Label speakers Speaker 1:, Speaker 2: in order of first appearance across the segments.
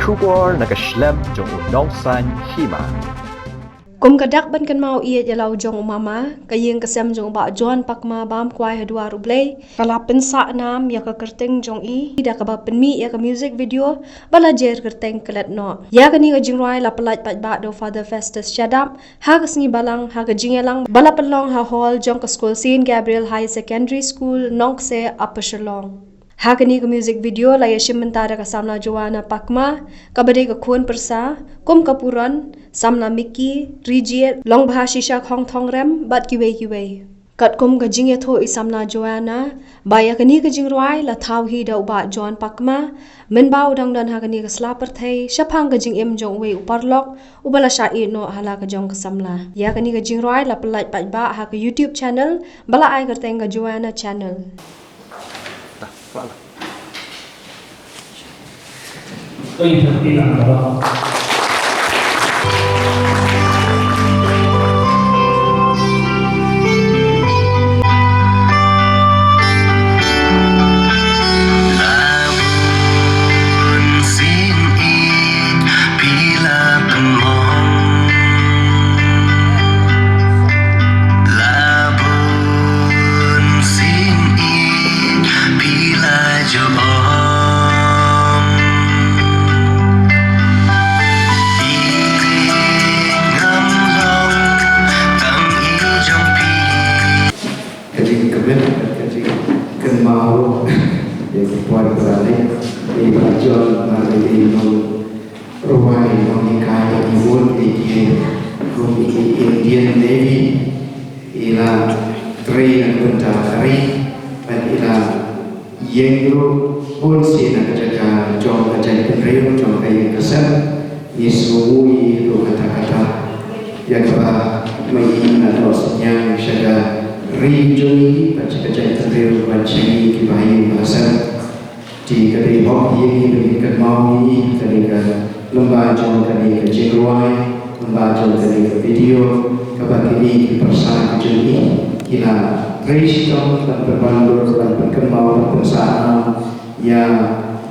Speaker 1: Schubor nakaslem jong unongsan hima.
Speaker 2: Kum kadak ban kan mau iya jalau jong umama kayeng kesem jong ba John pakma bam kwai hadua rublei kala pensa nam ya ka kerteng jong i da ka ba penmi ya ka music video bala jer kerteng kelat no ya ka ni ga jingrai la pelat pat ba do Father Festus Shadap ha ka sngi balang ha ka jingelang bala pelong ha hall jong ka school Saint Gabriel High Secondary School Nongse Upper Shillong. Hakani ka music video la yashim mentara ka samla Joanna Pakma kabade ka khun persa kum kapuran samla Mickey Rijiet long bha shisha khong thong rem bat kiwe kat kum ka jingye tho isamla Joanna baya kani ka jingrwai la thaw hi da ba John Pakma men ba udang dan hakani ka slaper thai shaphang ka jing em jong we uparlok ubala sha e no hala ka jong ka samla ya kani ka jingrwai la pelait pat ba ha ka YouTube channel bala ai ka teng ka Joanna channel.
Speaker 3: Tôi thực thi làm đó.
Speaker 4: Indian Navy ila train ang bentakari dan ila yengro pun si nak jaga jom ajar penreu jom kaya kesan yesui itu kata-kata yang apa mai atau senyang syaga rinjuni baca ajar penreu baca ini kibahi bahasa di kedai hok ini dengan mau ini ketika lembah jom kali kejengruai membaca dari video kebakini persamaan jeli kila Kristen dan berbandur dan berkembang bersama yang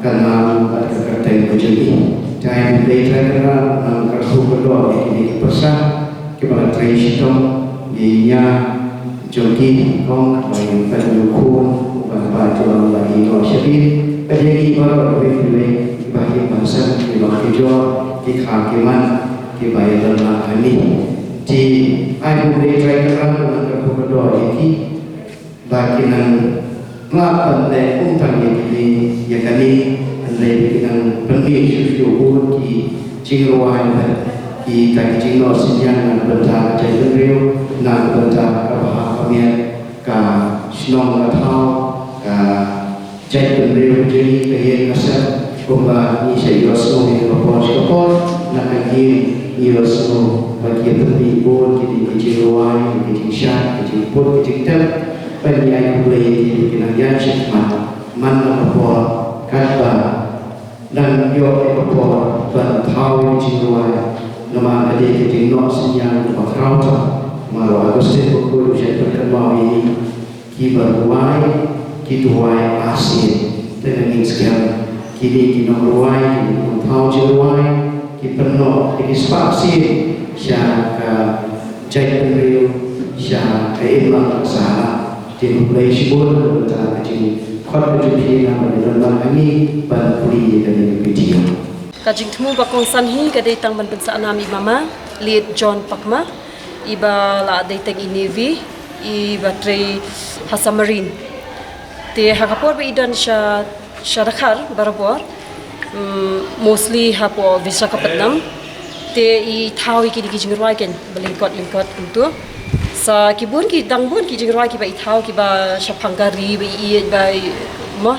Speaker 4: kenal pada kereta jeli dan mereka kenal kerja kedua ini persah kepada Kristen dia jogi kong bagi pendukung bagi orang bagi orang syabir bagi baru bagi bangsa bagi jual di hakiman di bayar dalam ini di ayu mereka kerana dengan kedua ini bagi nan melakukan untuk ini ya kami lebih dengan pemilih syukur di Cingruai di kaki Cingro Sinjang dan bentar jadi real dan bentar kebahagiaan ke Sinong Gatau ke jadi real jadi kaya kasar kumba ni saya semua di kapal nak lagi ia semua bagi tertipu di Cingruai, di Cingshan, di Cingput, di Cingtem, bagi yang boleh di Kinangan Cingmat, mana kapal kata dan yo kapal bantau di Cingruai, nama ada di Cingno Sinyal di Pakrauta, malu Agustin pukul saya berkembang ini kibarwai, kiduai asin dengan sekian kini kinomruai, kini bantau Cingruai. Penuh ekspansi syaka jai penriu syaka imam salah di mulai sibuk tentang kaji khot kaji nama dalam kami banpuri dari video
Speaker 5: kajing temu bakong sanhi kadai tang ban pensa nami mama lead John Pakma iba la dai tang Navy iba tre Hasamarin te hakapor be idan syarakhar barabor mostly hapo Visakhapatnam te I thawi ki di jingrai ken lingkot untuk sa kibun ki dangbun ki jingrai ki ba thaw ki ba shaphangari ba I ba mo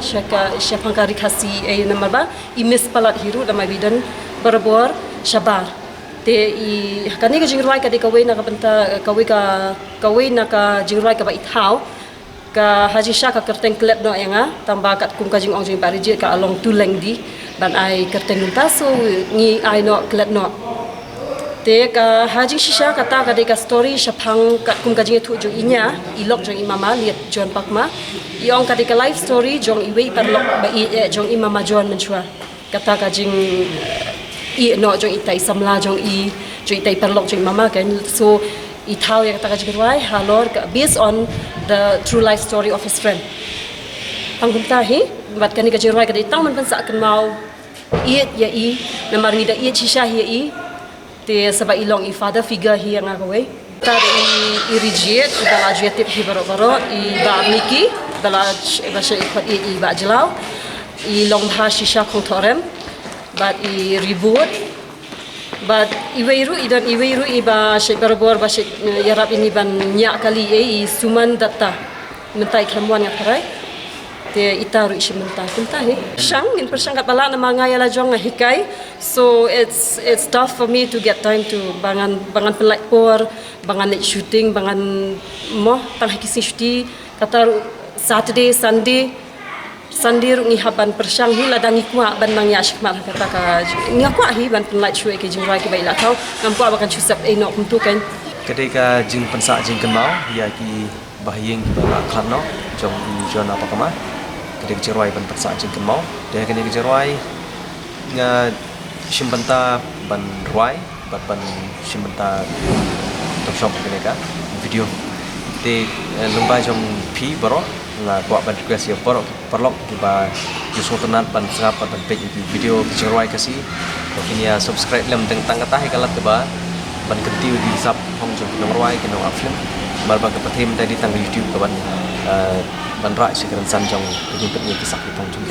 Speaker 5: shaphangari khasi namar ba imis palat hiru lama bidan barabor shabar te I kani ka jingrai ka de kawai na ka banta kawai na ka jingrai ka ba thaw ka haji sha ka kerteng klep no yanga tambah kat kum ka jing ong jing parije ka along tuleng di ban ai kerteng taso ngi ai no klep no te ka haji shisha kata ka de ka story shaphang kat kum ka jing thu jong inya ilok jong imama liat John Pakma iong ka de ka life story jong iwe parlok ba jong imama John menchua kata ka jing i no jong itai samla jong itai perlok jong mama kan. So i tahu yang kata kajirwai halor based on the true life story of his friend. Tanggung tahi bat kani kajirwai kadai tang man pensa kan mau iet ya i namar ni da iet shisha ya i te sabab ilong i father figure hi yang agawai. Tar i rijiet bala jietip hi baro i ba miki bala bahasa ikut i ba jelau i long ha shisha kong torem but i ribut but iweiru iba syek barabor ba syek yarap ini ban nyak kali i suman data mentai kemuan yang terai te itaru isi mentah he shang in persang kat bala na mangaya la jong hikai so it's tough for me to get time to bangan pelak por bangan net shooting bangan moh tang hikisi shooting kata Saturday Sunday ru ngi haban persang hi ladang ikwa ban mang ya shikmal kata ka ngakwa hi ban pelak shue ke jingrai ke baila tau nampu abakan chusap no untuk kan
Speaker 6: ketika jing pensa jing kenal ya ki bahyeng bala khano jong jon apa kama ketika jerwai ban pensa jing kenal dia ketika jerwai nga shimbanta ban ruai ban shimbanta tok shop ketika video de lumba jong pi baro nga kwa ban request ya perlok ba justru tenan ban sengap ban page video jerwai kasi kini ya subscribe lem teng tang kata he kalat ba ban kentiu di sub hong jong nomor ke no film bar ba ke patem tadi tang YouTube ke ban ra sekarang san jong penyimpan kisah di tong jong